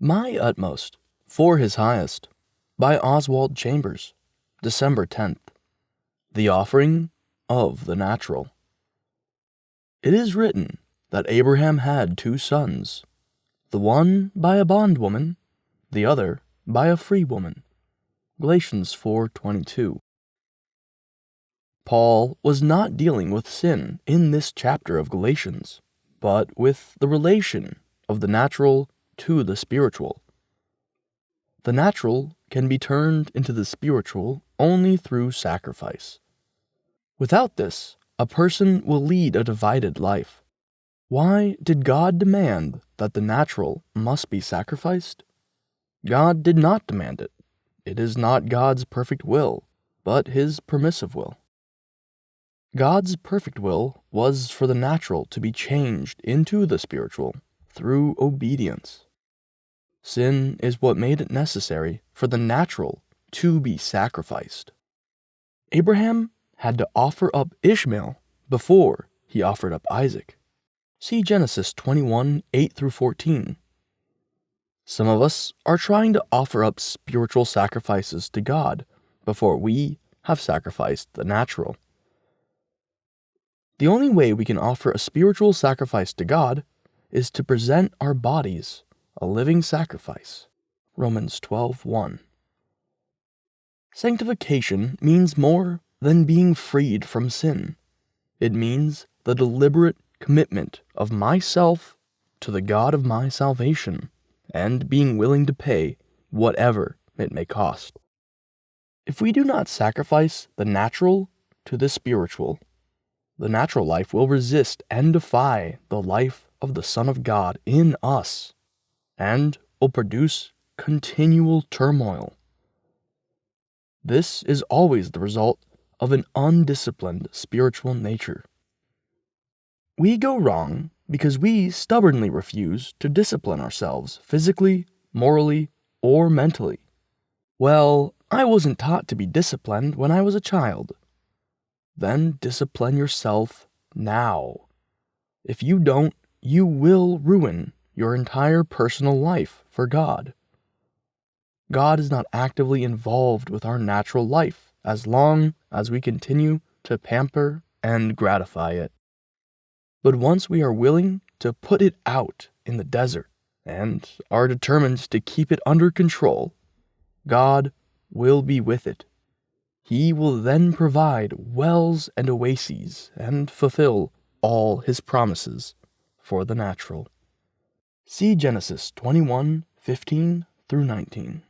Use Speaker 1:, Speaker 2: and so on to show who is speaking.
Speaker 1: My Utmost for His Highest by Oswald Chambers, December 10th. The Offering of the Natural. It is written that Abraham had 2 sons, the one by a bondwoman, the other by a free woman. Galatians 4:22. Paul was not dealing with sin in this chapter of Galatians, but with the relation of the natural to the spiritual. The natural can be turned into the spiritual only through sacrifice. Without this, a person will lead a divided life. Why did God demand that the natural must be sacrificed? God did not demand it. It is not God's perfect will, but His permissive will. God's perfect will was for the natural to be changed into the spiritual through obedience. Sin is what made it necessary for the natural to be sacrificed. Abraham had to offer up Ishmael before he offered up Isaac. See Genesis 21:8-14. Some of us are trying to offer up spiritual sacrifices to God before we have sacrificed the natural. The only way we can offer a spiritual sacrifice to God is to present our bodies a living sacrifice. Romans 12:1. Sanctification means more than being freed from sin. It means the deliberate commitment of myself to the God of my salvation and being willing to pay whatever it may cost. If we do not sacrifice the natural to the spiritual, the natural life will resist and defy the life of the Son of God in us and will produce continual turmoil. This is always the result of an undisciplined spiritual nature. We go wrong because we stubbornly refuse to discipline ourselves physically, morally, or mentally. Well, I wasn't taught to be disciplined when I was a child. Then discipline yourself now. If you don't, you will ruin your entire personal life for God. God is not actively involved with our natural life as long as we continue to pamper and gratify it. But once we are willing to put it out in the desert and are determined to keep it under control, God will be with it. He will then provide wells and oases and fulfill all His promises for the natural. See Genesis 21:15-19.